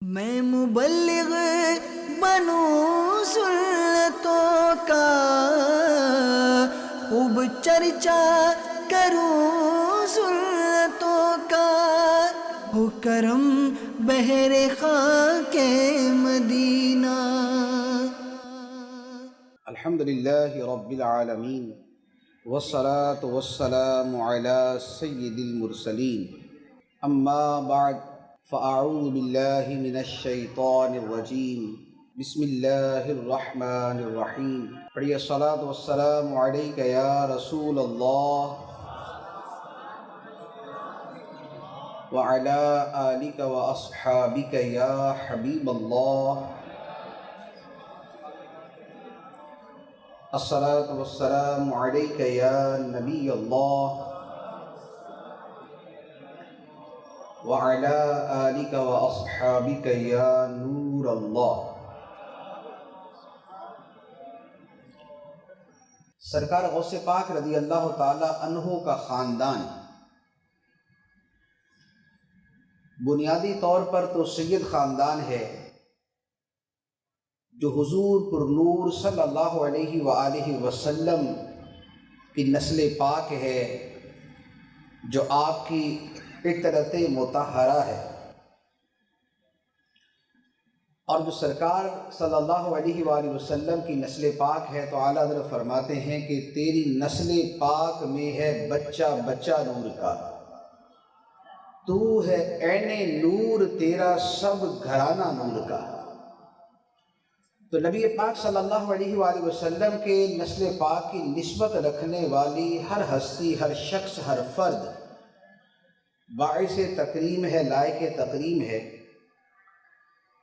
میں مبلغ بنوں سنتوں کا، خوب چرچا کروں سنتوں کا، ہو کرم بحر خاک مدینہ۔ الحمدللہ رب العالمین والصلاة والسلام علی سید المرسلین، اما بعد فاعوذ باللہ من الشیطان الرجیم، بسم اللہ الرحمن الرحیم۔ پڑھیے الصلاة والسلام علیک یا رسول اللہ وعلی آلک واصحابک یا حبیب اللہ۔ الصلاة والسلام علیک یا نبی اللہ وعلی آلک واصحابک یا نور اللہ۔ سرکار غوث پاک رضی اللہ تعالی عنہ کا خاندان بنیادی طور پر تو سید خاندان ہے، جو حضور پر نور صلی اللہ علیہ وآلہ وسلم کی نسل پاک ہے، جو آپ کی فطرت مطہرہ ہے، اور جو سرکار صلی اللہ علیہ وآلہ وسلم کی نسل پاک ہے تو اعلیٰ حضرت فرماتے ہیں کہ تیری نسل پاک میں ہے بچہ بچہ نور کا، تو ہے عین نور، تیرا سب گھرانہ نور کا۔ تو نبی پاک صلی اللہ علیہ وآلہ وسلم کے نسل پاک کی نسبت رکھنے والی ہر ہستی، ہر شخص، ہر فرد باعث تکریم ہے، لائق تکریم ہے،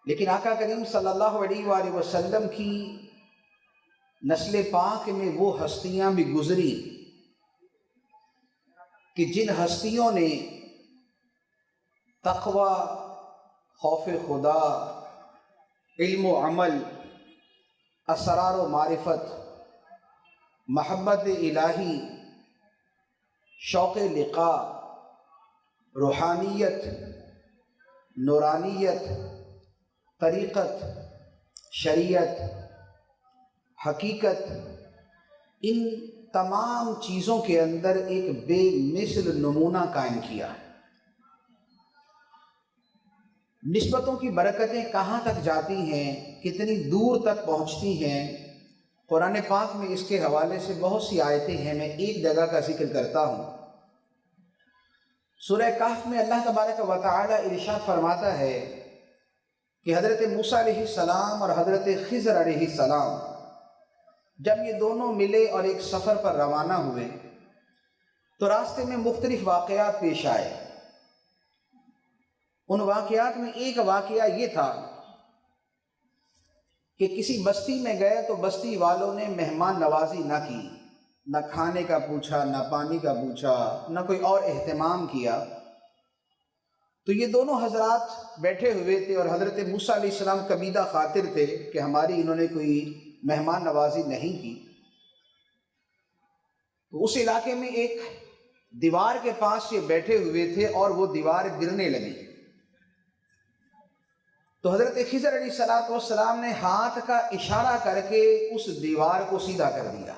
لیکن آقا کریم صلی اللہ علیہ وآلہ وسلم کی نسل پاک میں وہ ہستیاں بھی گزری کہ جن ہستیوں نے تقوی، خوف خدا، علم و عمل، اسرار و معرفت، محبت الہی، شوق لقاء، روحانیت، نورانیت، طریقت، شریعت، حقیقت، ان تمام چیزوں کے اندر ایک بے مثل نمونہ قائم کیا۔ نسبتوں کی برکتیں کہاں تک جاتی ہیں، کتنی دور تک پہنچتی ہیں، قرآن پاک میں اس کے حوالے سے بہت سی آیتیں ہیں۔ میں ایک جگہ کا ذکر کرتا ہوں۔ سورہ کہف میں اللہ تبارک و تعالی ارشاد فرماتا ہے کہ حضرت موسیٰ علیہ السلام اور حضرت خضر علیہ السلام جب یہ دونوں ملے اور ایک سفر پر روانہ ہوئے تو راستے میں مختلف واقعات پیش آئے۔ ان واقعات میں ایک واقعہ یہ تھا کہ کسی بستی میں گئے تو بستی والوں نے مہمان نوازی نہ کی، نہ کھانے کا پوچھا، نہ پانی کا پوچھا، نہ کوئی اور اہتمام کیا۔ تو یہ دونوں حضرات بیٹھے ہوئے تھے اور حضرت موسیٰ علیہ السلام کبیدہ خاطر تھے کہ ہماری انہوں نے کوئی مہمان نوازی نہیں کی۔ تو اس علاقے میں ایک دیوار کے پاس یہ بیٹھے ہوئے تھے اور وہ دیوار گرنے لگی۔ تو حضرت خضر علیہ السلام نے ہاتھ کا اشارہ کر کے اس دیوار کو سیدھا کر دیا۔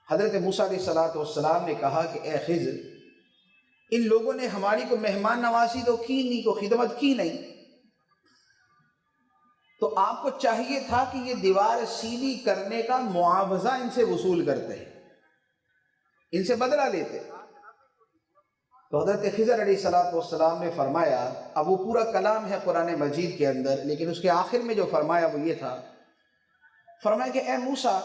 حضرت موسیٰ علیہ السلام نے کہا کہ اے خضر، ان لوگوں نے ہماری کو مہمان نوازی تو کی نہیں، کو خدمت کی نہیں، تو آپ کو چاہیے تھا کہ یہ دیوار سیدھی کرنے کا معاوضہ ان سے وصول کرتے، ان سے بدلہ لیتے۔ تو حضرت خضر علیہ السلام نے فرمایا، اب وہ پورا کلام ہے قرآن مجید کے اندر، لیکن اس کے آخر میں جو فرمایا وہ یہ تھا، فرمایا کہ اے موسیٰ،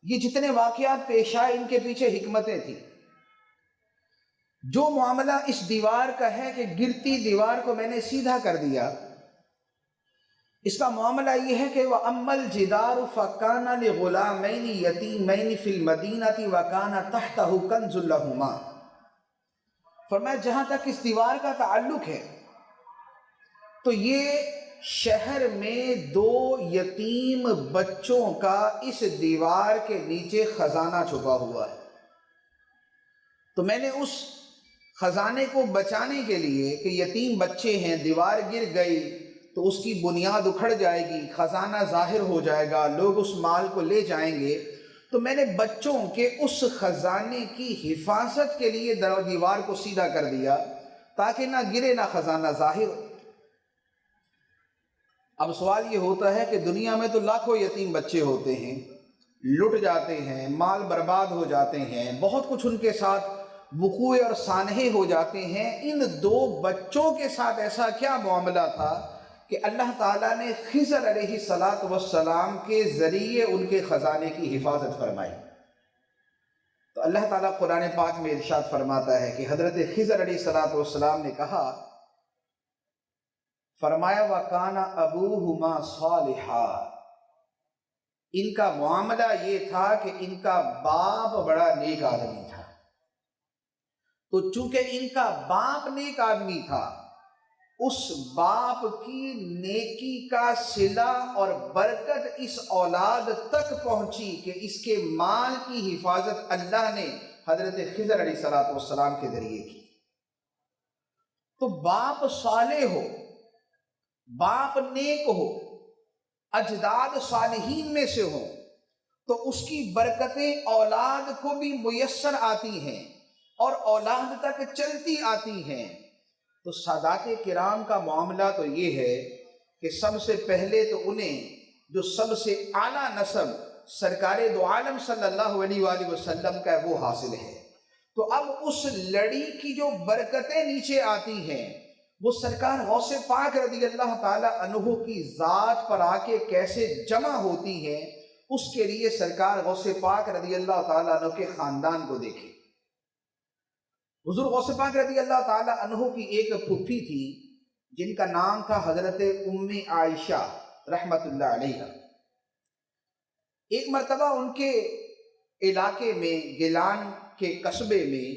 یہ جتنے واقعات پیش آئے ان کے پیچھے حکمتیں تھیں۔ جو معاملہ اس دیوار کا ہے کہ گرتی دیوار کو میں نے سیدھا کر دیا، اس کا معاملہ یہ ہے کہ وَأَمَّا الْجِدَارُ فَكَانَ لِغُلَامَيْنِ يَتِيمَيْنِ فِي الْمَدِينَةِ وَكَانَ تَحْتَهُ كَنْزٌ لَهُمَا۔ فرمایا جہاں تک اس دیوار کا تعلق ہے تو یہ شہر میں دو یتیم بچوں کا اس دیوار کے نیچے خزانہ چھپا ہوا ہے۔ تو میں نے اس خزانے کو بچانے کے لیے کہ یتیم بچے ہیں، دیوار گر گئی تو اس کی بنیاد اکھڑ جائے گی، خزانہ ظاہر ہو جائے گا، لوگ اس مال کو لے جائیں گے، تو میں نے بچوں کے اس خزانے کی حفاظت کے لیے دیوار کو سیدھا کر دیا تاکہ نہ گرے نہ خزانہ ظاہر ہو۔ اب سوال یہ ہوتا ہے کہ دنیا میں تو لاکھوں یتیم بچے ہوتے ہیں، لٹ جاتے ہیں، مال برباد ہو جاتے ہیں، بہت کچھ ان کے ساتھ وقوع اور سانحے ہو جاتے ہیں، ان دو بچوں کے ساتھ ایسا کیا معاملہ تھا کہ اللہ تعالیٰ نے خضر علیہ السلام کے ذریعے ان کے خزانے کی حفاظت فرمائی؟ تو اللہ تعالیٰ قرآن پاک میں ارشاد فرماتا ہے کہ حضرت خضر علیہ السلام نے کہا، فرمایا وَكَانَ أَبُوهُمَا صَالِحًا، ان کا معاملہ یہ تھا کہ ان کا باپ بڑا نیک آدمی تھا، تو چونکہ ان کا باپ نیک آدمی تھا، اس باپ کی نیکی کا صلہ اور برکت اس اولاد تک پہنچی کہ اس کے مال کی حفاظت اللہ نے حضرت خضر علیہ السلام کے ذریعے کی۔ تو باپ صالح ہو، باپ نیک ہو، اجداد صالحین میں سے ہوں، تو اس کی برکتیں اولاد کو بھی میسر آتی ہیں اور اولاد تک چلتی آتی ہیں۔ تو سادات کرام کا معاملہ تو یہ ہے کہ سب سے پہلے تو انہیں جو سب سے اعلیٰ نسب سرکار دو عالم صلی اللہ علیہ وآلہ وسلم کا وہ حاصل ہے۔ تو اب اس لڑی کی جو برکتیں نیچے آتی ہیں وہ سرکار غوث پاک رضی اللہ تعالی عنہ کی ذات پر آ کے کیسے جمع ہوتی ہیں، اس کے لیے سرکار غوث پاک رضی اللہ تعالی عنہ کے خاندان کو دیکھیں۔ حضور غوث پاک رضی اللہ تعالی عنہ کی ایک پھوپھی تھی جن کا نام تھا حضرت ام عائشہ رحمت اللہ علیہ۔ ایک مرتبہ ان کے علاقے میں گیلان کے قصبے میں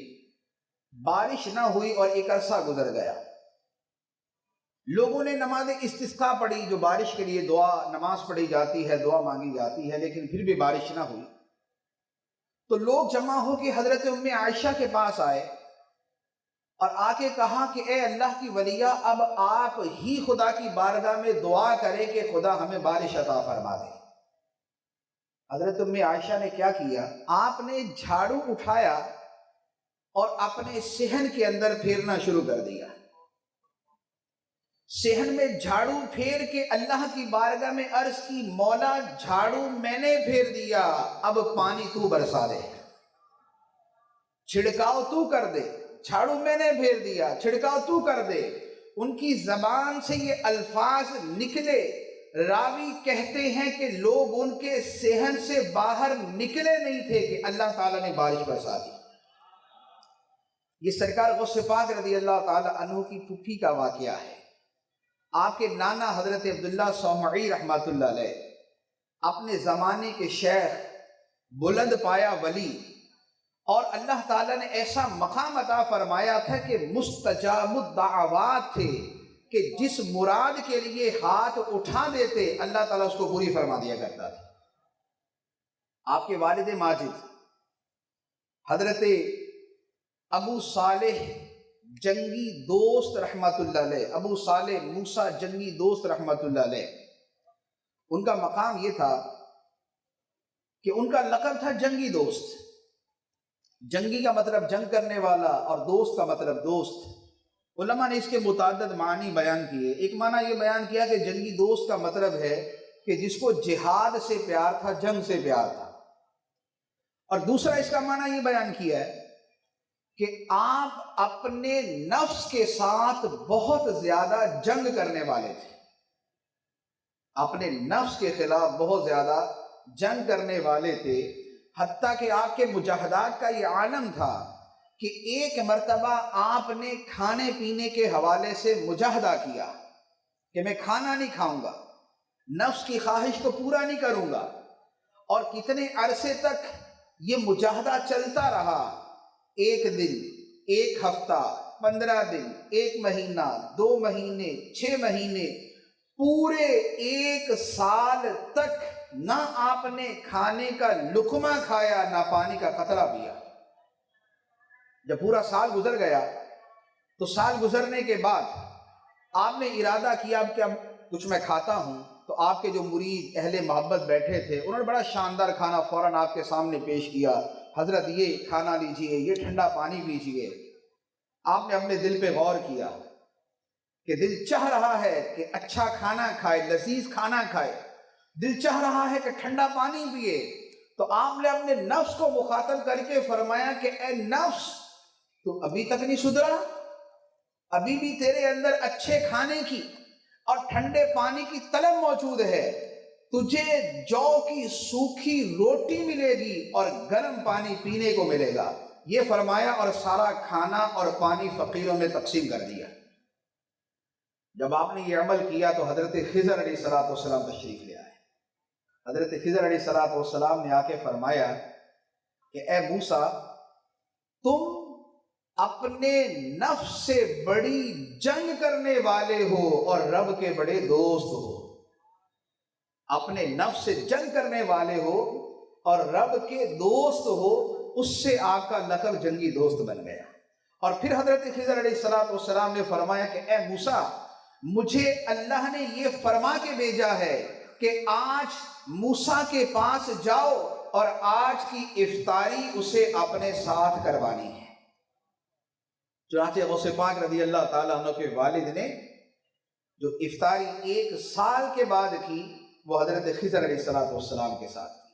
بارش نہ ہوئی اور ایک عرصہ گزر گیا۔ لوگوں نے نماز استسقاء پڑھی، جو بارش کے لیے نماز پڑھی جاتی ہے، دعا مانگی جاتی ہے، لیکن پھر بھی بارش نہ ہوئی۔ تو لوگ جمع ہو کے حضرت ام عائشہ کے پاس آئے اور آ کے کہا کہ اے اللہ کی ولیہ، اب آپ ہی خدا کی بارگاہ میں دعا کریں کہ خدا ہمیں بارش عطا فرما دے۔ حضرت ام عائشہ نے کیا کیا؟ آپ نے جھاڑو اٹھایا اور اپنے صحن کے اندر پھیرنا شروع کر دیا۔ صحن میں جھاڑو پھیر کے اللہ کی بارگاہ میں عرض کی، مولا جھاڑو میں نے پھیر دیا، اب پانی تو برسا دے، چھڑکاؤ تو کر دے، جھاڑو میں نے پھیر دیا، چھڑکاؤ تو کر دے۔ ان کی زبان سے یہ الفاظ نکلے، راوی کہتے ہیں کہ لوگ ان کے صحن سے باہر نکلے نہیں تھے کہ اللہ تعالیٰ نے بارش برسا دی۔ یہ سرکار غوث پاک رضی اللہ تعالی عنہ کی پھوپھی کا واقعہ ہے۔ آپ کے نانا حضرت عبداللہ صومعی رحمۃ اللہ علیہ اپنے زمانے کے شیخ، بلند پایا ولی، اور اللہ تعالیٰ نے ایسا مقام عطا فرمایا تھا کہ مستجاب الدعوات تھے کہ جس مراد کے لیے ہاتھ اٹھا دیتے اللہ تعالیٰ اس کو پوری فرما دیا کرتا تھا۔ آپ کے والد ماجد حضرت ابو صالح جنگی دوست رحمت اللہ علیہ، ابو صالح موسیٰ جنگی دوست رحمت اللہ علیہ، ان کا مقام یہ تھا کہ ان کا لقب تھا جنگی دوست۔ جنگی کا مطلب جنگ کرنے والا اور دوست کا مطلب دوست۔ علماء نے اس کے متعدد معنی بیان کیے۔ ایک معنی یہ بیان کیا کہ جنگی دوست کا مطلب ہے کہ جس کو جہاد سے پیار تھا، جنگ سے پیار تھا، اور دوسرا اس کا معنی یہ بیان کیا ہے کہ آپ اپنے نفس کے ساتھ بہت زیادہ جنگ کرنے والے تھے، اپنے نفس کے خلاف بہت زیادہ جنگ کرنے والے تھے، حتیٰ کہ آپ کے مجاہدات کا یہ عالم تھا کہ ایک مرتبہ آپ نے کھانے پینے کے حوالے سے مجاہدہ کیا کہ میں کھانا نہیں کھاؤں گا، نفس کی خواہش کو پورا نہیں کروں گا، اور کتنے عرصے تک یہ مجاہدہ چلتا رہا، 1 دن، 1 ہفتہ، 15 دن، 1 مہینہ، 2 مہینے، 6 مہینے، پورے 1 سال تک نہ آپ نے کھانے کا لقمہ کھایا، نہ پانی کا قطرہ پیا۔ جب پورا سال گزر گیا تو سال گزرنے کے بعد آپ نے ارادہ کیا کہ اب کچھ میں کھاتا ہوں، تو آپ کے جو مرید اہل محبت بیٹھے تھے انہوں نے بڑا شاندار کھانا فوراً آپ کے سامنے پیش کیا، حضرت یہ کھانا لیجئے، یہ ٹھنڈا پانی پیجئے۔ آپ نے اپنے دل پہ غور کیا کہ دل چاہ رہا ہے کہ اچھا کھانا کھائے، لذیذ کھانا کھائے، دل چاہ رہا ہے کہ ٹھنڈا پانی پیے۔ تو آپ نے اپنے نفس کو مخاطب کر کے فرمایا کہ اے نفس، تو ابھی تک نہیں سدھرا؟ ابھی بھی تیرے اندر اچھے کھانے کی اور ٹھنڈے پانی کی طلب موجود ہے، تجھے جو کی سوکھی روٹی ملے گی اور گرم پانی پینے کو ملے گا، یہ فرمایا اور سارا کھانا اور پانی فقیروں میں تقسیم کر دیا۔ جب آپ نے یہ عمل کیا تو حضرت خضر علیہ السلام تشریف لے آئے۔ حضرت خضر علیہ السلام نے آ کے فرمایا کہ اے موسیٰ، تم اپنے نفس سے بڑی جنگ کرنے والے ہو اور رب کے بڑے دوست ہو۔ اپنے نفس سے جنگ کرنے والے ہو اور رب کے دوست ہو، اس سے آپ کا لقب جنگی دوست بن گیا۔ اور پھر حضرت خضر علیہ السلام نے فرمایا کہ اے موسیٰ، مجھے اللہ نے یہ فرما کے بھیجا ہے کہ آج موسیٰ کے پاس جاؤ اور آج کی افطاری اسے اپنے ساتھ کروانی ہے۔ چنانچہ غوث پاک رضی اللہ تعالیٰ عنہ کے والد نے جو افطاری 1 سال کے بعد کی، وہ حضرت خضر علیہ السلام کے ساتھ کی۔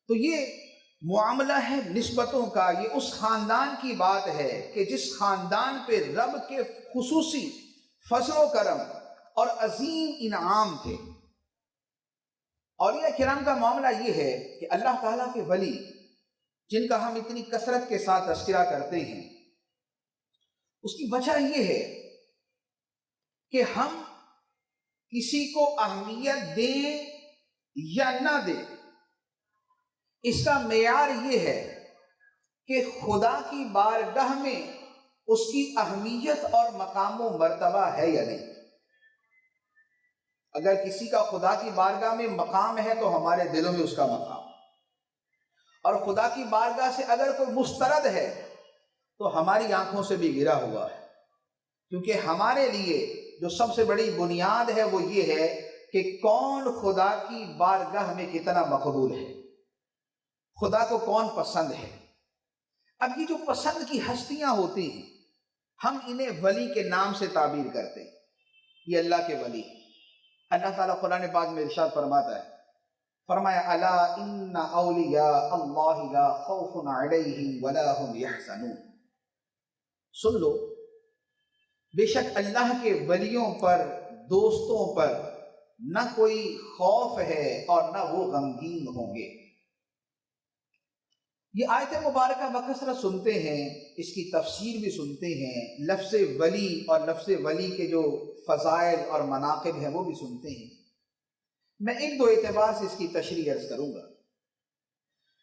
تو یہ معاملہ ہے نسبتوں کا، یہ اس خاندان کی بات ہے کہ جس خاندان پہ رب کے خصوصی فضل و کرم اور عظیم انعام تھے۔ اولیاء کرام کا معاملہ یہ ہے کہ اللہ تعالیٰ کے ولی جن کا ہم اتنی کثرت کے ساتھ تذکرہ کرتے ہیں، اس کی وجہ یہ ہے کہ ہم کسی کو اہمیت دیں یا نہ دیں، اس کا معیار یہ ہے کہ خدا کی بارگاہ میں اس کی اہمیت اور مقام و مرتبہ ہے یا نہیں۔ اگر کسی کا خدا کی بارگاہ میں مقام ہے تو ہمارے دلوں میں اس کا مقام، اور خدا کی بارگاہ سے اگر کوئی مسترد ہے تو ہماری آنکھوں سے بھی گرا ہوا ہے، کیونکہ ہمارے لیے جو سب سے بڑی بنیاد ہے وہ یہ ہے کہ کون خدا کی بارگاہ میں کتنا مقبول ہے، خدا کو کون پسند ہے۔ اب یہ جو پسند کی ہستیاں ہوتی ہیں، ہم انہیں ولی کے نام سے تعبیر کرتے ہیں، یہ اللہ کے ولی۔ اللہ تعالیٰ قرآن پاک میں ارشاد فرماتا ہے، فرمایا الا ان اولیاء اللہ لا خوف علیہم ولا هم یحزنون، سن لو، بے شک اللہ کے ولیوں پر، دوستوں پر نہ کوئی خوف ہے اور نہ وہ غمگین ہوں گے۔ یہ آیت مبارکہ بکثرت سنتے ہیں، اس کی تفسیر بھی سنتے ہیں، لفظ ولی اور لفظ ولی کے جو فضائل اور مناقب ہیں وہ بھی سنتے ہیں۔ میں 1-2 اعتبار سے اس کی تشریح عرض کروں گا۔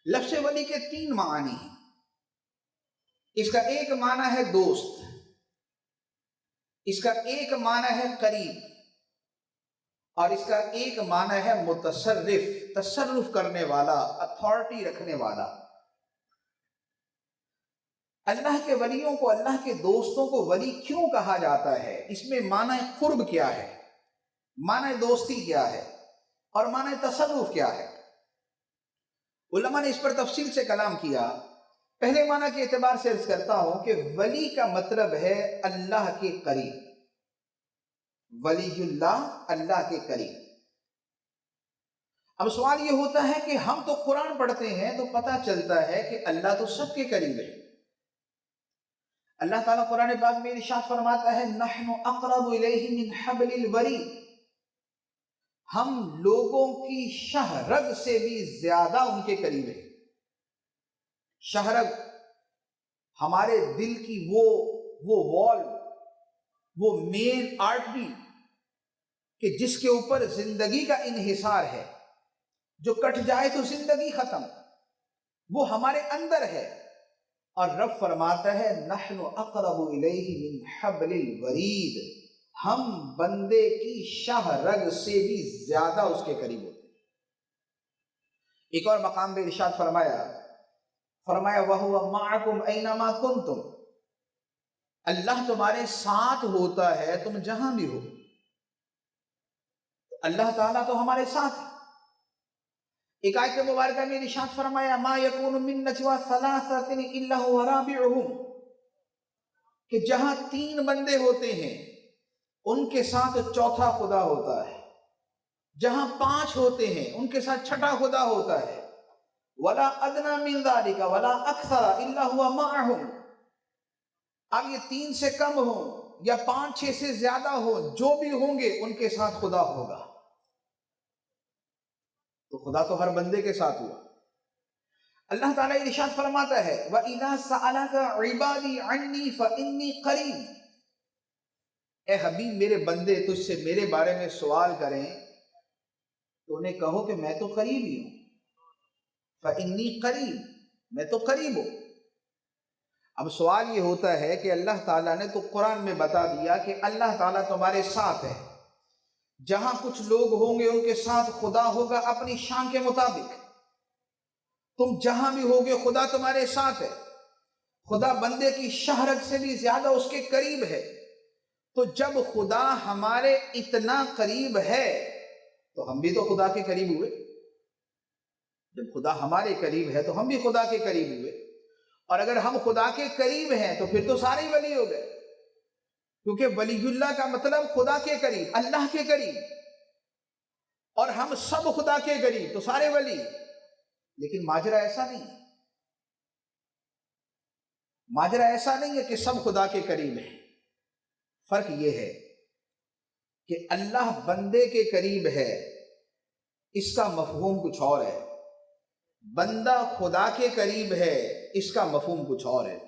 لفظ ولی کے 3 معانی ہیں۔ اس کا ایک معنی ہے دوست، اس کا ایک معنی ہے قریب، اور اس کا ایک معنی ہے متصرف، تصرف کرنے والا، اتھارٹی رکھنے والا۔ اللہ کے ولیوں کو، اللہ کے دوستوں کو ولی کیوں کہا جاتا ہے؟ اس میں معنی قرب کیا ہے، معنی دوستی کیا ہے، اور معنی تصرف کیا ہے؟ علماء نے اس پر تفصیل سے کلام کیا۔ پہلے معنی کے اعتبار سے عرض کرتا ہوں کہ ولی کا مطلب ہے اللہ کے قریب، ولی اللہ، اللہ کے قریب۔ اب سوال یہ ہوتا ہے کہ ہم تو قرآن پڑھتے ہیں تو پتہ چلتا ہے کہ اللہ تو سب کے قریب ہے۔ اللہ تعالیٰ قرآن پاک میں ارشاد فرماتا ہے نحن اقرب الیہ من حبل الورید، ہم لوگوں کی شہ رگ سے بھی زیادہ ان کے قریب ہے۔ شہ رگ ہمارے دل کی وہ وال، وہ مین آرٹری کہ جس کے اوپر زندگی کا انحصار ہے، جو کٹ جائے تو زندگی ختم، وہ ہمارے اندر ہے۔ اور رب فرماتا ہے نحن اقرب الیہ من حبل الورید، ہم بندے کی شہ رگ سے بھی زیادہ اس کے قریب ہوتے ہیں۔ ایک اور مقام پہ ارشاد فرمایا وَهُوَ مَعَكُمْ أَيْنَمَا كُنْتُمْ، اللہ تمہارے ساتھ ہوتا ہے تم جہاں بھی ہو. اللہ تعالیٰ تو ہمارے ساتھ ہے. ایک آیت مبارکہ میں ارشاد فرمایا ما یکون من نجوا ثلاثۃ الا هو رابعهم، کہ جہاں 3 بندے ہوتے ہیں ان کے ساتھ چوتھا خدا ہوتا ہے، جہاں 5 ہوتے ہیں ان کے ساتھ چھٹا خدا ہوتا ہے. ولا ادنى من ذلك ولا اکثر الا هو معهم. اب یہ 3 سے کم ہوں یا 5-6 سے زیادہ ہوں، جو بھی ہوں گے ان کے ساتھ خدا ہوگا. تو خدا تو ہر بندے کے ساتھ ہوا. اللہ تعالیٰ ارشاد فرماتا ہے وَإِذَا سَأَلَكَ عِبَادِي عَنِّي فَإِنِّي قَرِيبٌ. اے حبیب میرے بندے تجھ سے میرے بارے میں سوال کریں تو انہیں کہو کہ میں تو قریب ہی ہوں. فَإِنِّي قَرِيب، میں تو قریب ہوں. اب سوال یہ ہوتا ہے کہ اللہ تعالیٰ نے تو قرآن میں بتا دیا کہ اللہ تعالیٰ تمہارے ساتھ ہے. جہاں کچھ لوگ ہوں گے ان کے ساتھ خدا ہوگا اپنی شان کے مطابق. تم جہاں بھی ہوگے خدا تمہارے ساتھ ہے. خدا بندے کی شہرت سے بھی زیادہ اس کے قریب ہے. تو جب خدا ہمارے اتنا قریب ہے تو ہم بھی تو خدا کے قریب ہوئے. جب خدا ہمارے قریب ہے تو ہم بھی خدا کے قریب ہوئے. اور اگر ہم خدا کے قریب ہیں تو پھر تو سارے ہی ولی ہو گئے، کیونکہ ولی اللہ کا مطلب خدا کے قریب، اللہ کے قریب. اور ہم سب خدا کے قریب تو سارے ولی. لیکن ماجرا ایسا نہیں ہے. ماجرا ایسا نہیں ہے کہ سب خدا کے قریب ہیں. فرق یہ ہے کہ اللہ بندے کے قریب ہے، اس کا مفہوم کچھ اور ہے. بندہ خدا کے قریب ہے، اس کا مفہوم کچھ اور ہے.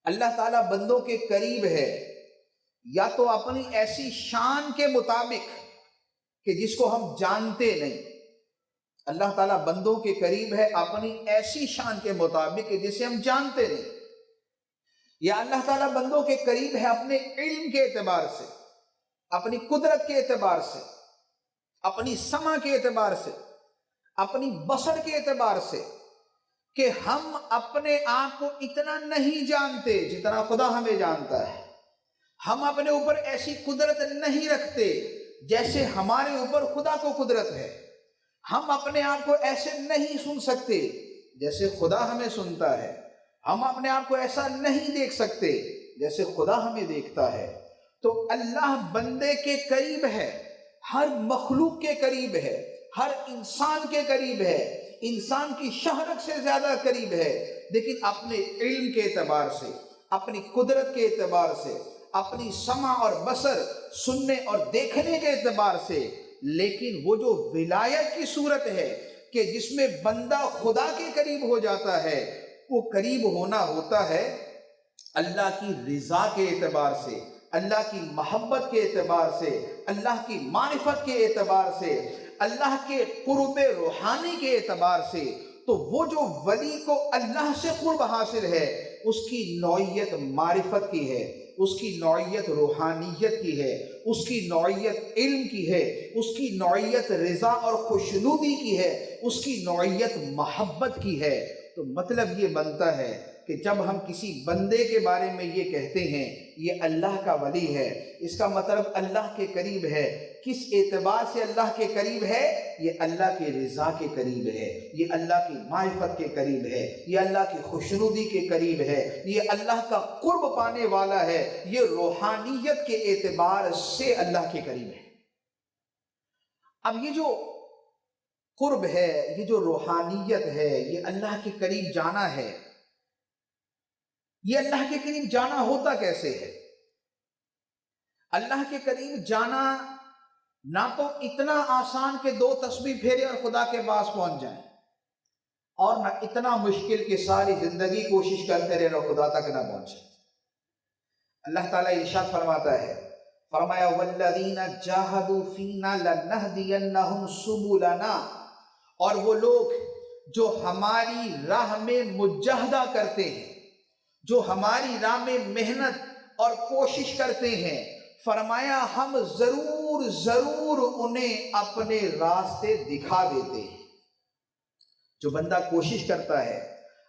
اللہ تعالیٰ بندوں کے قریب ہے یا تو اپنی ایسی شان کے مطابق کہ جس کو ہم جانتے نہیں. اللہ تعالیٰ بندوں کے قریب ہے اپنی ایسی شان کے مطابق کہ جسے ہم جانتے نہیں. یا اللہ تعالیٰ بندوں کے قریب ہے اپنے علم کے اعتبار سے، اپنی قدرت کے اعتبار سے، اپنی سمع کے اعتبار سے، اپنی بصر کے اعتبار سے، کہ ہم اپنے آپ کو اتنا نہیں جانتے جتنا خدا ہمیں جانتا ہے. ہم اپنے اوپر ایسی قدرت نہیں رکھتے جیسے ہمارے اوپر خدا کو قدرت ہے. ہم اپنے آپ کو ایسے نہیں سن سکتے جیسے خدا ہمیں سنتا ہے. ہم اپنے آپ کو ایسا نہیں دیکھ سکتے جیسے خدا ہمیں دیکھتا ہے. تو اللہ بندے کے قریب ہے، ہر مخلوق کے قریب ہے، ہر انسان کے قریب ہے، انسان کی شہرت سے زیادہ قریب ہے. لیکن اپنے علم کے اعتبار سے، اپنی قدرت کے اعتبار سے، اپنی سمع اور بصر، سننے اور دیکھنے کے اعتبار سے. لیکن وہ جو ولایت کی صورت ہے کہ جس میں بندہ خدا کے قریب ہو جاتا ہے، وہ قریب ہونا ہوتا ہے اللہ کی رضا کے اعتبار سے، اللہ کی محبت کے اعتبار سے، اللہ کی معرفت کے اعتبار سے، اللہ کے قرب روحانی کے اعتبار سے. تو وہ جو ولی کو اللہ سے قرب حاصل ہے اس کی نوعیت معرفت کی ہے، اس کی نوعیت روحانیت کی ہے، اس کی نوعیت علم کی ہے، اس کی نوعیت رضا اور خوشنودی کی ہے، اس کی نوعیت محبت کی ہے. تو مطلب یہ بنتا ہے کہ جب ہم کسی بندے کے بارے میں یہ کہتے ہیں یہ اللہ کا ولی ہے، اس کا مطلب اللہ کے قریب ہے. کس اعتبار سے اللہ کے قریب ہے؟ یہ اللہ کے رضا کے قریب ہے، یہ اللہ کی معرفت کے قریب ہے، یہ اللہ کی خوشنودی کے قریب ہے، یہ اللہ کا قرب پانے والا ہے، یہ روحانیت کے اعتبار سے اللہ کے قریب ہے. اب یہ جو قرب ہے، یہ جو روحانیت ہے، یہ اللہ کے قریب جانا ہے. یہ اللہ کے قریب جانا ہوتا کیسے ہے؟ اللہ کے قریب جانا نہ تو اتنا آسان کہ 2 تسبیح پھیرے اور خدا کے پاس پہنچ جائیں، اور نہ اتنا مشکل کہ ساری زندگی کوشش کرتے رہے اور خدا تک نہ پہنچے. اللہ تعالیٰ ارشاد فرماتا ہے، فرمایا وَالَّذِينَ جَاهَدُوا فِينَا لَنَهْدِيَنَّهُمْ سُبُلَنَا، اور وہ لوگ جو ہماری راہ میں مجاہدہ کرتے ہیں، جو ہماری راہ میں محنت اور کوشش کرتے ہیں، فرمایا ہم ضرور انہیں اپنے راستے دکھا دیتے ہیں. جو بندہ کوشش کرتا ہے،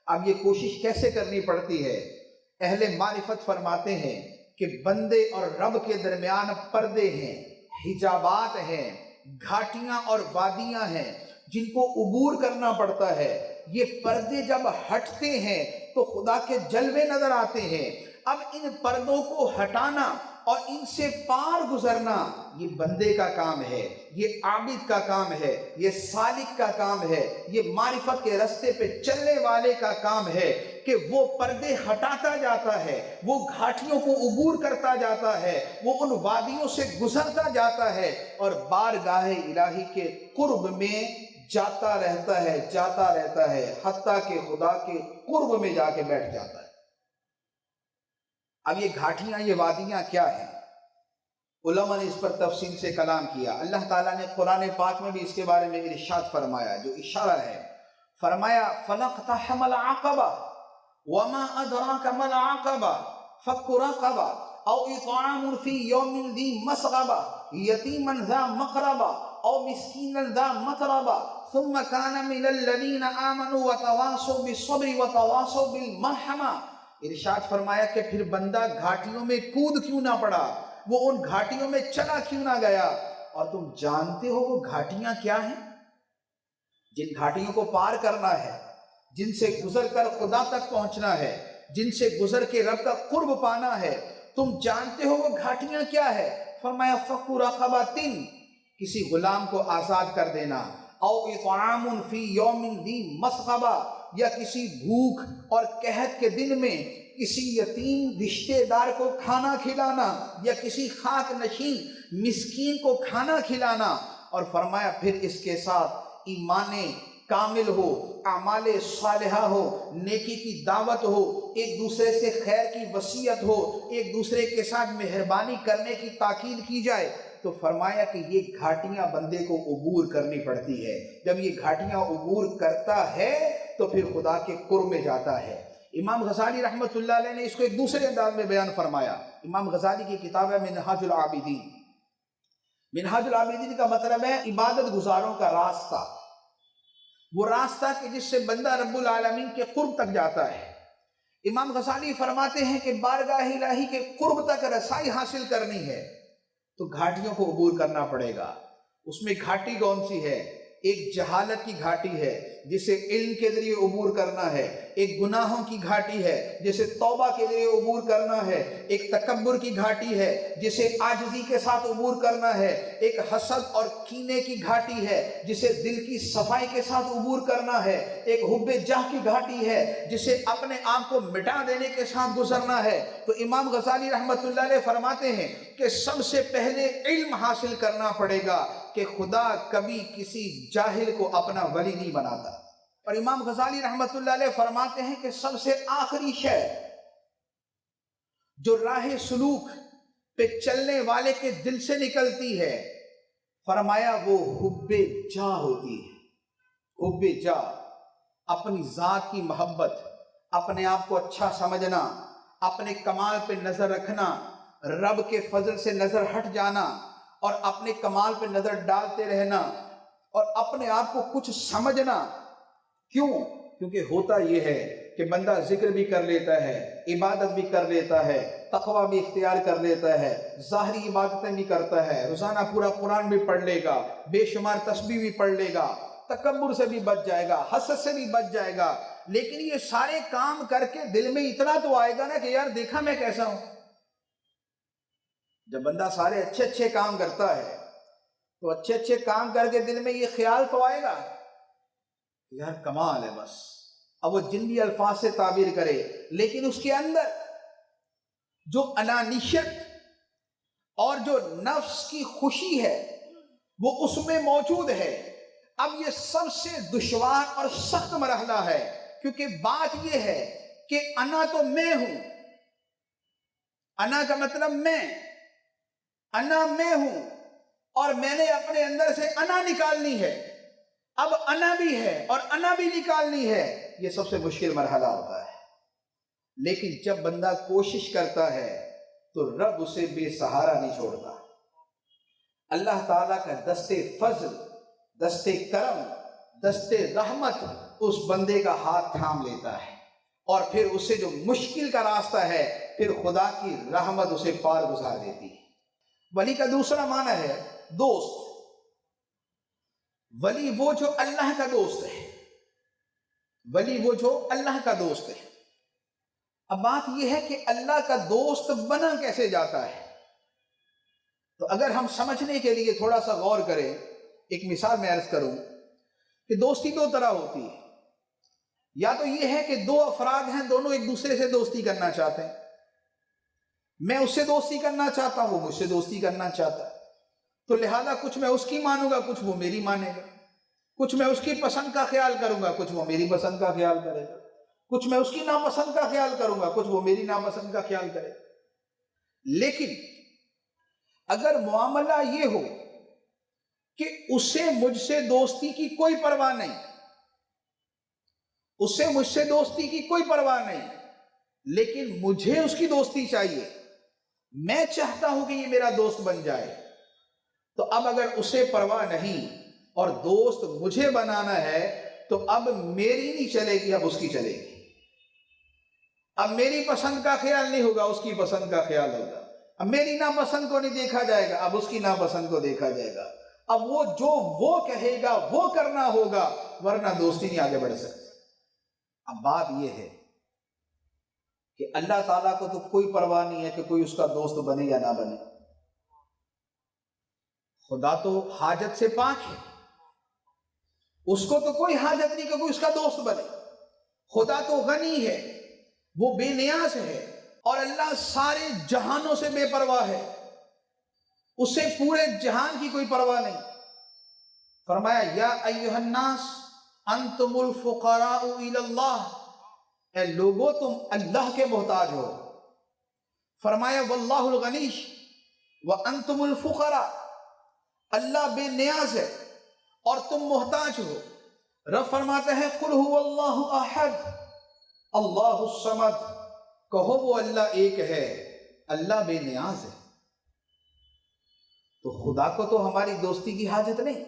اب یہ کوشش کیسے کرنی پڑتی ہے؟ اہل معرفت فرماتے ہیں کہ بندے اور رب کے درمیان پردے ہیں، حجابات ہیں، گھاٹیاں اور وادیاں ہیں جن کو عبور کرنا پڑتا ہے۔ یہ پردے جب ہٹتے ہیں تو خدا کے جلوے نظر آتے ہیں۔ اب ان پردوں کو ہٹانا اور ان سے پار گزرنا یہ بندے کا کام ہے، یہ عابد کا کام ہے، یہ سالک کا کام ہے، یہ معرفت کے راستے پہ چلنے والے کا کام ہے کہ وہ پردے ہٹاتا جاتا ہے، وہ گھاٹیوں کو عبور کرتا جاتا ہے، وہ ان وادیوں سے گزرتا جاتا ہے اور بارگاہ الہی کے قرب میں جاتا رہتا ہے حتیٰ کہ خدا کے قرب میں جا کے بیٹھ جاتا ہے۔ اب یہ گھاٹیاں، یہ وادیاں کیا ہیں؟ علماء نے اس پر تفصیل سے کلام کیا۔ اللہ تعالیٰ نے قرآن پاک میں بھی اس کے بارے میں ارشاد فرمایا، جو اشارہ ہے، فرمایا فَلَقْتَحَمَ الْعَقَبَةَ وَمَا أَدْرَاكَ مَا الْعَقَبَةُ فَكُّ رَقَبَةٍ أَوْ إِطْعَامٌ فِي يَوْمٍ ذِي مَسْغَبَةٍ يَتِيمًا ذَا مَقْرَبَةٍ أَوْ مِسْكِينًا ذَا مَتْرَبَةٍ ثُمَّ كَانَ مِنَ الَّذِينَ آمَنُوا وَتَوَاصَوْا بِالصَّبْرِ وَتَوَاصَوْا بِالْمَرْحَمَةِ۔ ارشاد فرمایا کہ پھر بندہ گھاٹیوں میں کود کیوں نہ پڑا، وہ ان گھاٹیوں میں چلا کیوں نہ گیا؟ اور تم جانتے ہو وہ گھاٹیاں کیا ہیں؟ جن گھاٹیوں کو پار کرنا ہے، جن سے گزر کر خدا تک پہنچنا ہے، جن سے گزر کے رب کا قرب پانا ہے، تم جانتے ہو وہ گھاٹیاں کیا ہے؟ فرمایا فَقُّ رَقَبَةٍ، کسی غلام کو آزاد کر دینا، او اطعام فی یوم ذی مسغبہ، یا کسی بھوک اور قحط کے دن میں کسی یتیم رشتے دار کو کھانا کھلانا، یا کسی خاک نشین مسکین کو کھانا کھلانا۔ اور فرمایا پھر اس کے ساتھ ایمان کامل ہو، اعمال صالحہ ہو، نیکی کی دعوت ہو، ایک دوسرے سے خیر کی وصیت ہو، ایک دوسرے کے ساتھ مہربانی کرنے کی تاکید کی جائے۔ تو فرمایا کہ یہ گھاٹیاں بندے کو عبور کرنی پڑتی ہے۔ جب یہ گھاٹیاں عبور کرتا ہے تو پھر خدا کے قرب میں جاتا ہے۔ امام غزالی رحمۃ اللہ علیہ نے اس کو ایک دوسرے انداز میں بیان فرمایا۔ امام غزالی کی کتاب ہے منہاج العابدین۔ منہاج العابدین کا مطلب ہے عبادت گزاروں کا راستہ، وہ راستہ کہ جس سے بندہ رب العالمین کے قرب تک جاتا ہے۔ امام غزالی فرماتے ہیں کہ بارگاہ الہی کے قرب تک رسائی حاصل کرنی ہے تو گھاٹیوں کو عبور کرنا پڑے گا۔ اس میں گھاٹی کون سی ہے؟ ایک جہالت کی گھاٹی ہے جسے علم کے ذریعے عبور کرنا ہے، ایک گناہوں کی گھاٹی ہے جسے توبہ کے ذریعے عبور کرنا ہے، ایک تکبر کی گھاٹی ہے جسے عاجزی کے ساتھ عبور کرنا ہے، ایک حسد اور کینے کی گھاٹی ہے جسے دل کی صفائی کے ساتھ عبور کرنا ہے، ایک حب جاہ کی گھاٹی ہے جسے اپنے آپ کو مٹا دینے کے ساتھ گزرنا ہے۔ تو امام غزالی رحمۃ اللہ علیہ فرماتے ہیں کہ سب سے پہلے علم حاصل کرنا پڑے گا کہ خدا کبھی کسی جاہل کو اپنا ولی نہیں بناتا۔ اور امام غزالی رحمۃ اللہ علیہ فرماتے ہیں کہ سب سے آخری شے جو راہ سلوک پہ چلنے والے کے دل سے نکلتی ہے، فرمایا وہ حب جاہ ہوتی ہے۔ حب جاہ، اپنی ذات کی محبت، اپنے آپ کو اچھا سمجھنا، اپنے کمال پہ نظر رکھنا، رب کے فضل سے نظر ہٹ جانا اور اپنے کمال پہ نظر ڈالتے رہنا اور اپنے آپ کو کچھ سمجھنا۔ کیوں؟ کیونکہ ہوتا یہ ہے کہ بندہ ذکر بھی کر لیتا ہے، عبادت بھی کر لیتا ہے، تقوی بھی اختیار کر لیتا ہے، ظاہری عبادتیں بھی کرتا ہے، روزانہ پورا قرآن بھی پڑھ لے گا، بے شمار تسبیح بھی پڑھ لے گا، تکبر سے بھی بچ جائے گا، حسد سے بھی بچ جائے گا، لیکن یہ سارے کام کر کے دل میں اتنا تو آئے گا نا کہ یار دیکھا میں کیسا ہوں۔ جب بندہ سارے اچھے اچھے کام کرتا ہے تو اچھے اچھے کام کر کے دل میں یہ خیال تو آئے گا یار کمال ہے بس، اب وہ جن بھی الفاظ سے تعبیر کرے، لیکن اس کے اندر جو انانیت اور جو نفس کی خوشی ہے وہ اس میں موجود ہے۔ اب یہ سب سے دشوار اور سخت مرحلہ ہے، کیونکہ بات یہ ہے کہ انا تو میں ہوں، انا کا مطلب میں ہوں، اور میں نے اپنے اندر سے انا نکالنی ہے۔ اب انا بھی ہے اور انا بھی نکالنی ہے، یہ سب سے مشکل مرحلہ ہوتا ہے۔ لیکن جب بندہ کوشش کرتا ہے تو رب اسے بے سہارا نہیں چھوڑتا۔ اللہ تعالیٰ کا دست فضل، دست کرم، دست رحمت اس بندے کا ہاتھ تھام لیتا ہے۔ اور پھر اسے جو مشکل کا راستہ ہے پھر خدا کی رحمت اسے پار گزار دیتی ہے۔ ولی کا دوسرا معنی ہے دوست۔ ولی وہ جو اللہ کا دوست ہے، ولی وہ جو اللہ کا دوست ہے۔ اب بات یہ ہے کہ اللہ کا دوست بنا کیسے جاتا ہے؟ تو اگر ہم سمجھنے کے لیے تھوڑا سا غور کریں، ایک مثال میں عرض کروں کہ دوستی دو طرح ہوتی ہے۔ یا تو یہ ہے کہ دو افراد ہیں، دونوں ایک دوسرے سے دوستی کرنا چاہتے ہیں، میں اس سے دوستی کرنا چاہتا ہوں، وہ مجھ سے دوستی کرنا چاہتا ہے، تو لہذا کچھ میں اس کی مانوں گا، کچھ وہ میری مانے گا، کچھ میں اس کی پسند کا خیال کروں گا، کچھ وہ میری پسند کا خیال کرے گا، کچھ میں اس کی ناپسند کا خیال کروں گا، کچھ وہ میری ناپسند کا خیال کرے گا۔ لیکن اگر معاملہ یہ ہو کہ اسے مجھ سے دوستی کی کوئی پرواہ نہیں، اسے مجھ سے دوستی کی کوئی پرواہ نہیں، لیکن مجھے اس کی دوستی چاہیے، میں چاہتا ہوں کہ یہ میرا دوست بن جائے، تو اب اگر اسے پرواہ نہیں اور دوست مجھے بنانا ہے تو اب میری نہیں چلے گی، اب اس کی چلے گی۔ اب میری پسند کا خیال نہیں ہوگا، اس کی پسند کا خیال ہوگا۔ اب میری ناپسند کو نہیں دیکھا جائے گا، اب اس کی ناپسند کو دیکھا جائے گا۔ اب وہ جو وہ کہے گا وہ کرنا ہوگا، ورنہ دوستی نہیں آگے بڑھ سکتی۔ اب بات یہ ہے کہ اللہ تعالیٰ کو تو کوئی پرواہ نہیں ہے کہ کوئی اس کا دوست بنے یا نہ بنے۔ خدا تو حاجت سے پاک ہے، اس کو تو کوئی حاجت نہیں کہ کوئی اس کا دوست بنے۔ خدا تو غنی ہے، وہ بے نیاز ہے، اور اللہ سارے جہانوں سے بے پرواہ ہے، اسے پورے جہان کی کوئی پرواہ نہیں۔ فرمایا یا ایھا الناس انتم الفقراء الی اللہ، اے لوگو تم اللہ کے محتاج ہو۔ فرمایا واللہ الغنی وانتم الفقراء، اللہ بے نیاز ہے اور تم محتاج ہو۔ رب فرماتے ہیں قل هو اللہ احد اللہ الصمد، کہو وہ اللہ ایک ہے، اللہ بے نیاز ہے۔ تو خدا کو تو ہماری دوستی کی حاجت نہیں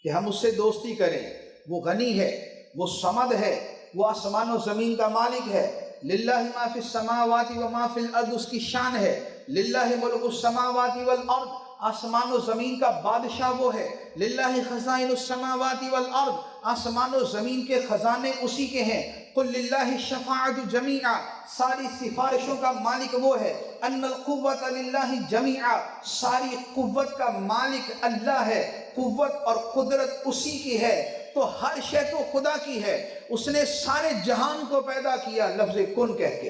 کہ ہم اس سے دوستی کریں، وہ غنی ہے، وہ صمد ہے، وہ آسمان و زمین کا مالک ہے۔ للہ ما فی السماوات و ما فی الارض، اس کی شان ہے۔ للہ ملک السماوات والارض، آسمان و زمین کا بادشاہ وہ ہے۔ للہ خزائن السماوات والارض، آسمان و زمین کے خزانے اسی کے ہیں۔ قل للہ الشفاعۃ جمیعا، ساری سفارشوں کا مالک وہ ہے۔ ان القوۃ للہ جمیعا، ساری قوت کا مالک اللہ ہے، قوت اور قدرت اسی کی ہے۔ تو ہر شے تو خدا کی ہے، اس نے سارے جہان کو پیدا کیا لفظ کن کہہ کے۔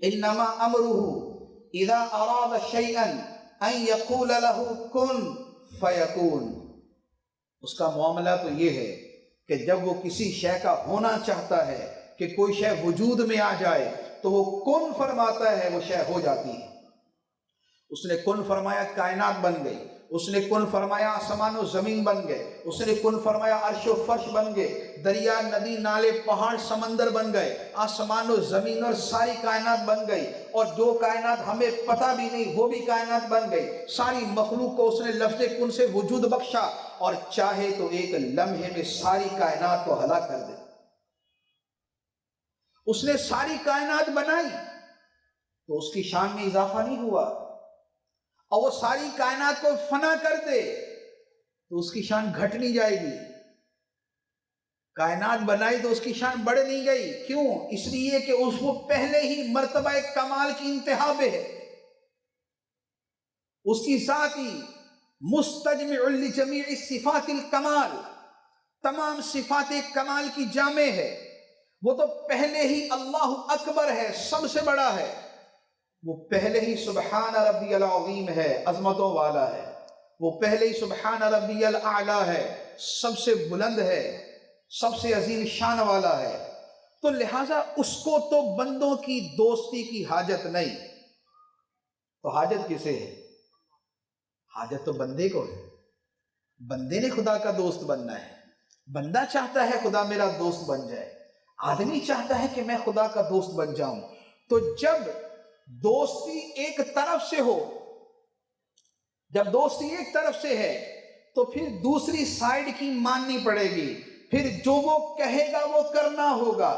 انما امرہ اذا اراد شیئا ان یقول له کن فیکون، اس کا معاملہ تو یہ ہے کہ جب وہ کسی شے کا ہونا چاہتا ہے کہ کوئی شے وجود میں آ جائے تو وہ کن فرماتا ہے، وہ شے ہو جاتی ہے۔ اس نے کن فرمایا کائنات بن گئی، اس نے کن فرمایا آسمان و زمین بن گئے، اس نے کن فرمایا عرش و فرش بن گئے، دریا ندی نالے پہاڑ سمندر بن گئے، آسمان و زمین اور ساری کائنات بن گئی، اور جو کائنات ہمیں پتہ بھی نہیں وہ بھی کائنات بن گئی۔ ساری مخلوق کو اس نے لفظ کن سے وجود بخشا، اور چاہے تو ایک لمحے میں ساری کائنات کو ہلاک کر دے۔ اس نے ساری کائنات بنائی تو اس کی شان میں اضافہ نہیں ہوا، اور وہ ساری کائنات کو فنا کر دے تو اس کی شان گھٹ نہیں جائے گی۔ کائنات بنائی تو اس کی شان بڑھ نہیں گئی، کیوں؟ اس لیے کہ اس کو پہلے ہی مرتبہ کمال کی انتہا پہ ہے، اس کی ذاتی مستجمع لجمیع صفات الکمال، تمام صفات کمال کی جامع ہے۔ وہ تو پہلے ہی اللہ اکبر ہے، سب سے بڑا ہے، وہ پہلے ہی سبحان ربی العظیم ہے، عظمتوں والا ہے، وہ پہلے ہی سبحان ربی الاعلی ہے، سب سے بلند ہے، سب سے عظیم شان والا ہے۔ تو لہٰذا اس کو تو بندوں کی دوستی کی حاجت نہیں۔ تو حاجت کسے ہے؟ حاجت تو بندے کو ہے، بندے نے خدا کا دوست بننا ہے۔ بندہ چاہتا ہے خدا میرا دوست بن جائے، آدمی چاہتا ہے کہ میں خدا کا دوست بن جاؤں۔ تو جب دوستی ایک طرف سے ہو، جب دوستی ایک طرف سے ہے تو پھر دوسری سائیڈ کی ماننی پڑے گی۔ پھر جو وہ کہے گا وہ کرنا ہوگا،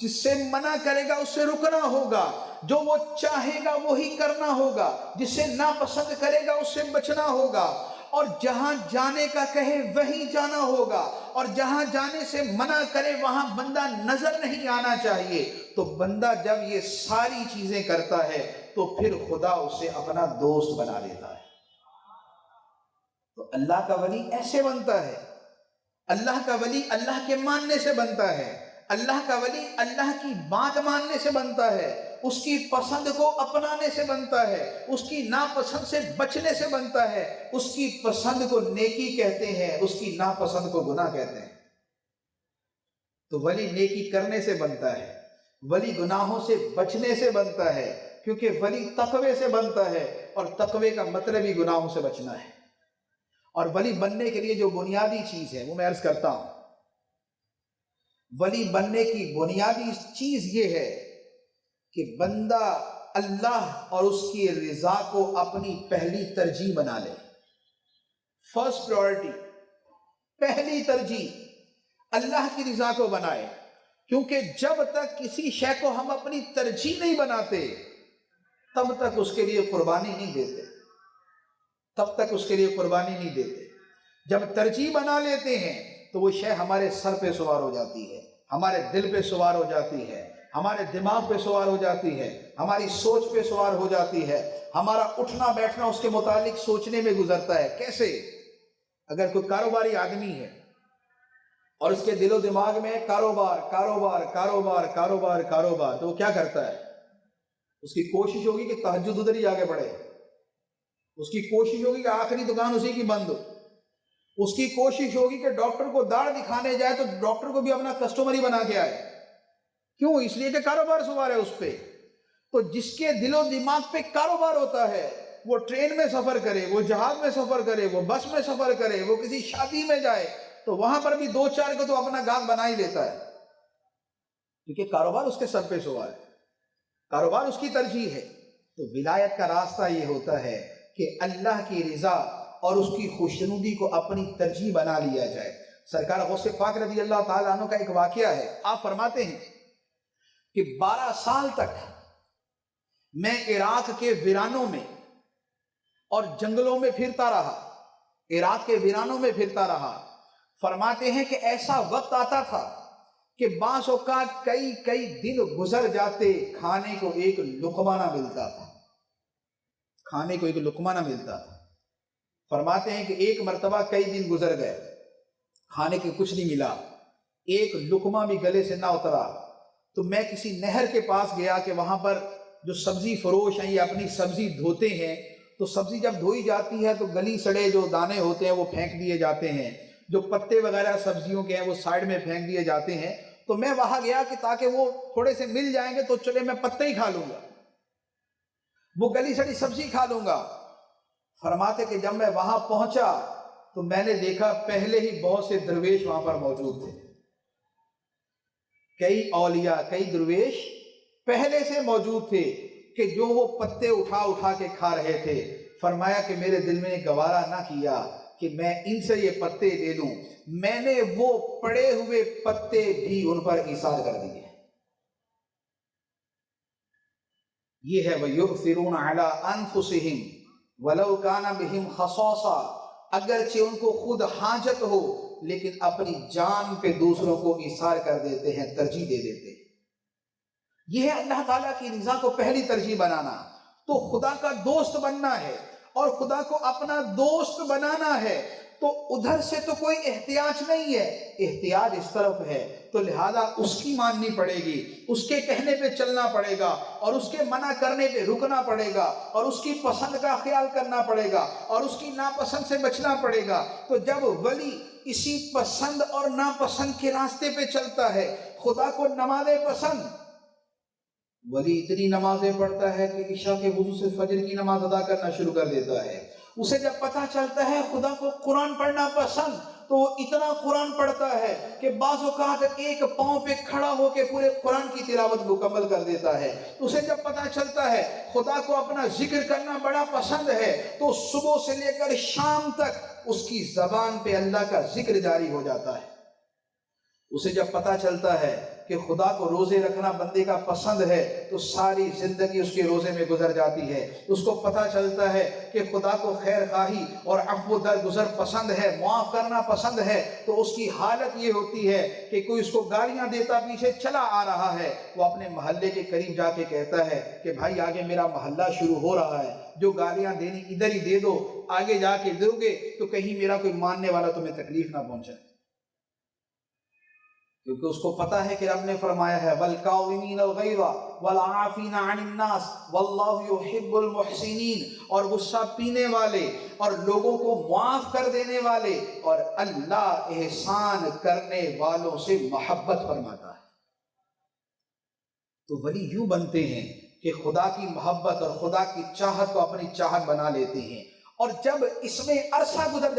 جس سے منع کرے گا اس سے رکنا ہوگا، جو وہ چاہے گا وہی کرنا ہوگا، جس سے ناپسند کرے گا اس سے بچنا ہوگا، اور جہاں جانے کا کہے وہیں جانا ہوگا، اور جہاں جانے سے منع کرے وہاں بندہ نظر نہیں آنا چاہیے۔ تو بندہ جب یہ ساری چیزیں کرتا ہے تو پھر خدا اسے اپنا دوست بنا لیتا ہے۔ تو اللہ کا ولی ایسے بنتا ہے، اللہ کا ولی اللہ کے ماننے سے بنتا ہے، اللہ کا ولی اللہ کی بات ماننے سے بنتا ہے، اس کی پسند کو اپنانے سے بنتا ہے، اس کی ناپسند سے بچنے سے بنتا ہے۔ اس کی پسند کو نیکی کہتے ہیں، اس کی ناپسند کو گناہ کہتے ہیں۔ تو ولی نیکی کرنے سے بنتا ہے، ولی گناہوں سے بچنے سے بنتا ہے، کیونکہ ولی تقوی سے بنتا ہے، اور تقوی کا مطلب ہی گناہوں سے بچنا ہے۔ اور ولی بننے کے لیے جو بنیادی چیز ہے وہ میں عرض کرتا ہوں، ولی بننے کی بنیادی چیز یہ ہے کہ بندہ اللہ اور اس کی رضا کو اپنی پہلی ترجیح بنا لے۔ فرسٹ پرائورٹی، پہلی ترجیح اللہ کی رضا کو بنائے، کیونکہ جب تک کسی شے کو ہم اپنی ترجیح نہیں بناتے تب تک اس کے لیے قربانی نہیں دیتے، تب تک اس کے لیے قربانی نہیں دیتے۔ جب ترجیح بنا لیتے ہیں تو وہ شے ہمارے سر پہ سوار ہو جاتی ہے، ہمارے دل پہ سوار ہو جاتی ہے، ہمارے دماغ پہ سوار ہو جاتی ہے، ہماری سوچ پہ سوار ہو جاتی ہے، ہمارا اٹھنا بیٹھنا اس کے متعلق سوچنے میں گزرتا ہے۔ کیسے؟ اگر کوئی کاروباری آدمی ہے اور اس کے دل و دماغ میں کاروبار کاروبار کاروبار کاروبار کاروبار، تو وہ کیا کرتا ہے؟ اس کی کوشش ہوگی کہ تہجد ادھر ہی آگے بڑھے، اس کی کوشش ہوگی کہ آخری دکان اسی کی بند ہو، اس کی کوشش ہوگی کہ ڈاکٹر کو داڑھ دکھانے جائے تو ڈاکٹر کو بھی اپنا کسٹمر ہی بنا کے آئے۔ کیوں؟ اس لیے کہ کاروبار سوار ہے اس پہ۔ تو جس کے دل و دماغ پہ کاروبار ہوتا ہے وہ ٹرین میں سفر کرے، وہ جہاز میں سفر کرے، وہ بس میں سفر کرے، وہ کسی شادی میں جائے تو وہاں پر بھی دو چار کو تو اپنا گاہک بنا ہی لیتا ہے، کیونکہ کاروبار اس کے سر پہ سوار ہے، کاروبار اس کی ترجیح ہے۔ تو ولایت کا راستہ یہ ہوتا ہے کہ اللہ کی رضا اور اس کی خوشنودی کو اپنی ترجیح بنا لیا جائے۔ سرکار غوث پاک رضی اللہ تعالیٰ عنہ کا ایک واقعہ ہے، آپ فرماتے ہیں کہ 12 سال تک میں عراق کے ویرانوں میں اور جنگلوں میں پھرتا رہا، عراق کے ویرانوں میں پھرتا رہا۔ فرماتے ہیں کہ ایسا وقت آتا تھا کہ بعض اوقات کئی دن گزر جاتے، کھانے کو ایک لقمہ نہ ملتا تھا، کھانے کو ایک لقمہ نہ ملتا تھا۔ فرماتے ہیں کہ ایک مرتبہ کئی دن گزر گئے، کھانے کے کچھ نہیں ملا، ایک لقمہ بھی گلے سے نہ اترا۔ تو میں کسی نہر کے پاس گیا کہ وہاں پر جو سبزی فروش ہیں یہ اپنی سبزی دھوتے ہیں، تو سبزی جب دھوئی جاتی ہے تو گلی سڑے جو دانے ہوتے ہیں وہ پھینک دیے جاتے ہیں، جو پتے وغیرہ سبزیوں کے ہیں وہ سائیڈ میں پھینک دیے جاتے ہیں۔ تو میں وہاں گیا کہ تاکہ وہ تھوڑے سے مل جائیں گے تو چلے میں پتے ہی کھا لوں گا، وہ گلی سڑی سبزی کھا لوں گا۔ فرماتے کہ جب میں وہاں پہنچا تو میں نے دیکھا پہلے ہی بہت سے درویش وہاں پر موجود تھے، کئی اولیاء، کئی درویش پہلے سے موجود تھے کہ جو وہ پتے اٹھا کے کھا رہے تھے۔ فرمایا کہ میرے دل میں گوارا نہ کیا کہ میں ان سے یہ پتے لے لوں، میں نے وہ پڑے ہوئے پتے بھی ان پر ایثار کر دیے۔ یہ ہے وَيُؤْثِرُونَ عَلَىٰ أَنفُسِهِمْ وَلَوْ كَانَ بِهِمْ خَصَاصَةٌ، اگرچہ ان کو خود حاجت ہو لیکن اپنی جان پہ دوسروں کو ایثار کر دیتے ہیں، ترجیح دے دیتے ہیں۔ یہ ہے اللہ تعالیٰ کی رضا کو پہلی ترجیح بنانا۔ تو خدا کا دوست بننا ہے اور خدا کو اپنا دوست بنانا ہے، تو ادھر سے تو کوئی احتیاج نہیں ہے، احتیاج اس طرف ہے، تو لہذا اس کی ماننی پڑے گی، اس کے کہنے پہ چلنا پڑے گا، اور اس کے منع کرنے پہ رکنا پڑے گا، اور اس کی پسند کا خیال کرنا پڑے گا، اور اس کی ناپسند سے بچنا پڑے گا۔ تو جب ولی اسی پسند اور ناپسند کے راستے پہ چلتا ہے، خدا کو نمازیں پسند، ولی اتنی نمازیں پڑھتا ہے کہ عشاء کے وضو سے فجر کی نماز ادا کرنا شروع کر دیتا ہے۔ اسے جب پتہ چلتا ہے خدا کو قرآن پڑھنا پسند، تو وہ اتنا قرآن پڑھتا ہے کہ بعض اوقات ایک پاؤں پہ کھڑا ہو کے پورے قرآن کی تلاوت مکمل کر دیتا ہے۔ اسے جب پتہ چلتا ہے خدا کو اپنا ذکر کرنا بڑا پسند ہے، تو صبح سے لے کر شام تک اس کی زبان پہ اللہ کا ذکر جاری ہو جاتا ہے۔ اسے جب پتہ چلتا ہے کہ خدا کو روزے رکھنا بندے کا پسند ہے تو ساری زندگی اس کے روزے میں گزر جاتی ہے۔ اس کو پتہ چلتا ہے کہ خدا کو خیر خواہی اور عفو درگزر پسند ہے، معاف کرنا پسند ہے، تو اس کی حالت یہ ہوتی ہے کہ کوئی اس کو گالیاں دیتا پیچھے چلا آ رہا ہے، وہ اپنے محلے کے قریب جا کے کہتا ہے کہ بھائی آگے میرا محلہ شروع ہو رہا ہے، جو گالیاں دینی ادھر ہی دے دو، آگے جا کے دو گے تو کہیں میرا کوئی ماننے والا تمہیں تکلیف نہ پہنچے۔ کیونکہ اس کو پتا ہے کہ رب نے فرمایا ہے وَالْكَاظِمِينَ الْغَيْظَ وَالْعَافِينَ عَنِ النَّاسِ وَاللَّهُ يُحِبُّ الْمُحْسِنِينَ، اور غصہ پینے والے اور لوگوں کو معاف کر دینے والے، اور اللہ احسان کرنے والوں سے محبت فرماتا ہے۔ تو ولی یوں بنتے ہیں کہ خدا کی محبت اور خدا کی چاہت کو اپنی چاہت بنا لیتے ہیں، اور جب اس میں عرصہ گزر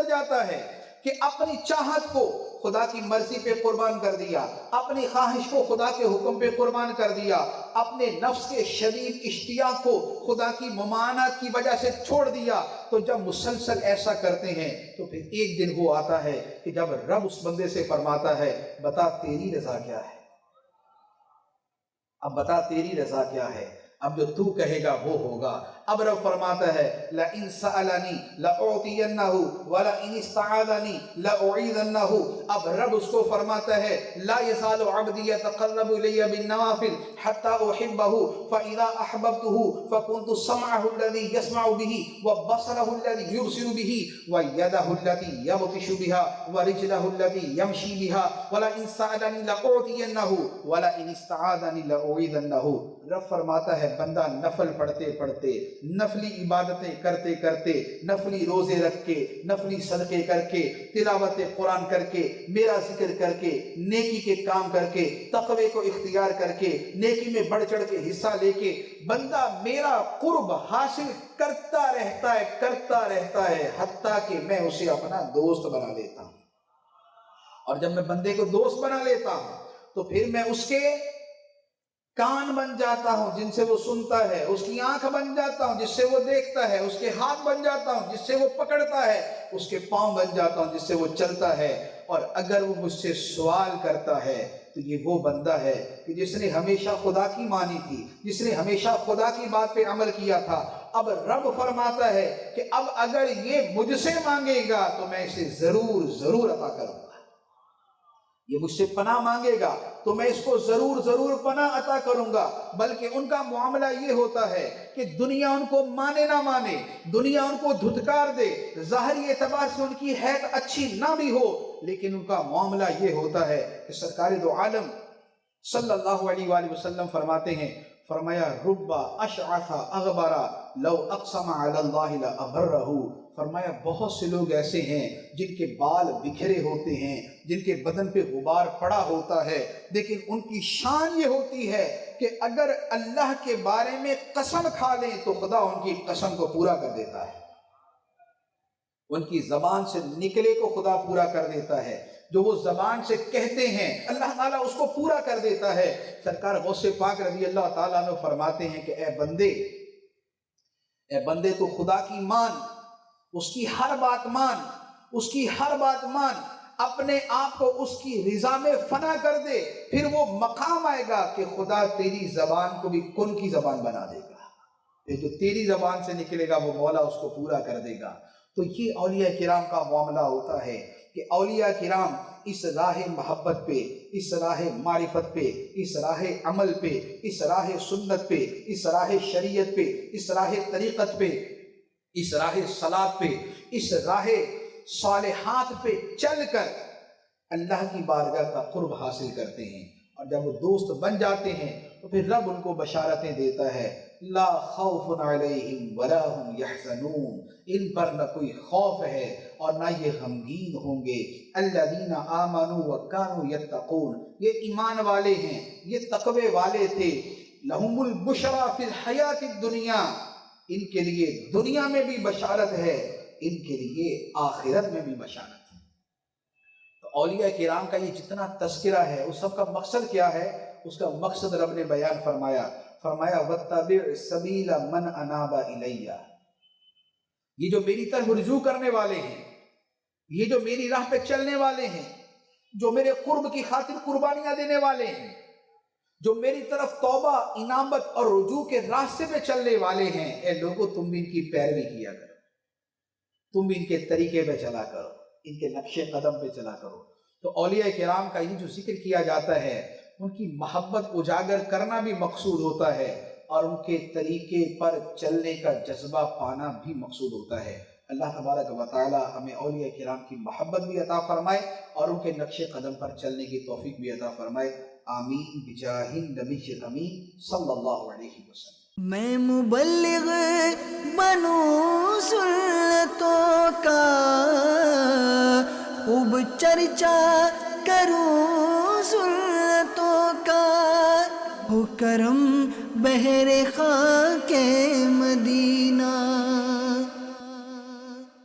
جاتا ہے کہ اپنی چاہت کو خدا کی مرضی پہ قربان کر دیا، اپنی خواہش کو خدا کے حکم پہ قربان کر دیا، اپنے نفس کے شدید اشتیاق کو خدا کی ممانعت کی وجہ سے چھوڑ دیا، تو جب مسلسل ایسا کرتے ہیں تو پھر ایک دن وہ آتا ہے کہ جب رب اس بندے سے فرماتا ہے بتا تیری رضا کیا ہے، اب بتا تیری رضا کیا ہے، اب جو تو کہے گا وہ ہوگا۔ اب رب فرماتا ہے لَإِن سَأَلَنِي لَأُعْطِيَنَّهُ وَلَإِنِ اسْتَعَاذَنِي لَأُعِيذَنَّهُ۔ اب رب اس کو فرماتا ہے لَا يَزَالُ عَبْدِي يَتَقَرَّبُ إِلَيَّ بِالنَّوَافِلِ حَتَّى أُحِبَّهُ فَإِذَا أَحْبَبْتُهُ فَكُنْتُ سَمْعَهُ الَّذِي يَسْمَعُ بِهِ وَبَصَرَهُ الَّذِي يُبْصِرُ بِهِ وَيَدَهُ الَّتِي يَبْطِشُ بِهَا وَرِجْلَهُ الَّتِي يَمْشِي بِهَا وَلَئِن سَأَلَنِي لَأُعْطِيَنَّهُ وَلَئِنِ اسْتَعَاذَنِي لَأُعِيذَنَّهُ۔ رب فرماتا ہے بندہ نفل پڑھتے پڑھتے، نفلی عبادتیں کرتے کرتے، نفلی روزے رکھ کے، نفلی صدقے کر کے، تلاوت قرآن کر کے، میرا ذکر کر کے، نیکی کے کام کر کے، تقوی کو اختیار کر کے، نیکی میں بڑھ چڑھ کے حصہ لے کے، بندہ میرا قرب حاصل کرتا رہتا ہے حتیٰ کہ میں اسے اپنا دوست بنا لیتا ہوں۔ اور جب میں بندے کو دوست بنا لیتا ہوں تو پھر میں اس کے کان بن جاتا ہوں جن سے وہ سنتا ہے، اس کی آنکھ بن جاتا ہوں جس سے وہ دیکھتا ہے، اس کے ہاتھ بن جاتا ہوں جس سے وہ پکڑتا ہے، اس کے پاؤں بن جاتا ہوں جس سے وہ چلتا ہے۔ اور اگر وہ مجھ سے سوال کرتا ہے تو یہ وہ بندہ ہے کہ جس نے ہمیشہ خدا کی مانی تھی، جس نے ہمیشہ خدا کی بات پہ عمل کیا تھا۔ اب رب فرماتا ہے کہ اب اگر یہ مجھ سے مانگے گا تو میں اسے ضرور عطا کروں گا، یہ مجھ سے پناہ مانگے گا تو میں اس کو ضرور پناہ عطا کروں گا۔ بلکہ ان کا معاملہ یہ ہوتا ہے کہ دنیا ان کو مانے نہ مانے، دنیا ان کو دھتکار دے، ظاہری اعتبار سے ان کی حیثیت اچھی نہ بھی ہو، لیکن ان کا معاملہ یہ ہوتا ہے کہ سرکار دو عالم صلی اللہ علیہ وآلہ وسلم فرماتے ہیں، فرمایا رب اشعث اغبر لو اقسم علی اللہ لابرہ۔ فرمایا بہت سے لوگ ایسے ہیں جن کے بال بکھرے ہوتے ہیں، جن کے بدن پہ غبار پڑا ہوتا ہے، لیکن ان کی شان یہ ہوتی ہے کہ اگر اللہ کے بارے میں قسم کھا لیں تو خدا ان کی قسم کو پورا کر دیتا ہے، ان کی زبان سے نکلے کو خدا پورا کر دیتا ہے، جو وہ زبان سے کہتے ہیں اللہ تعالیٰ اس کو پورا کر دیتا ہے۔ سرکار غوث پاک رضی اللہ تعالیٰ عنہ فرماتے ہیں کہ اے بندے تو خدا کی مان، اس کی ہر بات مان، اپنے آپ کو اس کی رضا میں فنا کر دے، پھر وہ مقام آئے گا کہ خدا تیری زبان کو بھی کن کی زبان بنا دے گا، پھر جو تیری زبان سے نکلے گا وہ مولا اس کو پورا کر دے گا۔ تو یہ اولیاء کرام کا معاملہ ہوتا ہے کہ اولیاء کرام اس راہ محبت پہ، اس راہ معرفت پہ، اس راہ عمل پہ، اس راہ سنت پہ، اس راہ شریعت پہ، اس راہ طریقت پہ، اس راہ صلاۃ پہ، اس راہ صالحات پہ چل کر اللہ کی بارگاہ کا قرب حاصل کرتے ہیں۔ اور جب وہ دوست بن جاتے ہیں تو پھر رب ان کو بشارتیں دیتا ہے لا خوف علیہم ولا هم یحزنون، ان پر نہ کوئی خوف ہے اور نہ یہ غمگین ہوں گے۔ الذین آمنوا وکانوا یتقون، یہ ایمان والے ہیں، یہ تقوی والے تھے۔ لہم البشری فی الحیات الدنیا، ان کے لیے دنیا میں بھی بشارت ہے، ان کے لیے آخرت میں بھی بشارت ہے۔ تو اولیاء کرام کا یہ جتنا تذکرہ ہے اس سب کا مقصد کیا ہے؟ اس کا مقصد رب نے بیان فرمایا وَاتَّبِعْ سَبِيلَ مَنْ أَنَابَ إِلَيَّ، یہ جو میری طرف رجوع کرنے والے ہیں، یہ جو میری راہ پہ چلنے والے ہیں، جو میرے قرب کی خاطر قربانیاں دینے والے ہیں، جو میری طرف توبہ، انابت اور رجوع کے راستے پہ چلنے والے ہیں، اے لوگوں تم بھی ان کی پیروی کیا کرو، تم بھی ان کے طریقے پہ چلا کرو، ان کے نقش قدم پہ چلا کرو۔ تو اولیاء کرام کا یہ جو ذکر کیا جاتا ہے، ان کی محبت اجاگر کرنا بھی مقصود ہوتا ہے، اور ان کے طریقے پر چلنے کا جذبہ پانا بھی مقصود ہوتا ہے۔ اللہ تبارک و تعالی ہمیں اولیاء کرام کی محبت بھی عطا فرمائے اور ان کے نقش قدم پر چلنے کی توفیق بھی عطا فرمائے۔ آمین بجاہ النبی الامین صلی اللہ علیہ وسلم۔ میں مبلغ بنوں سنتوں کا، خوب چرچا کروں سنتوں کا، ہو کرم بہر خاک مدینہ۔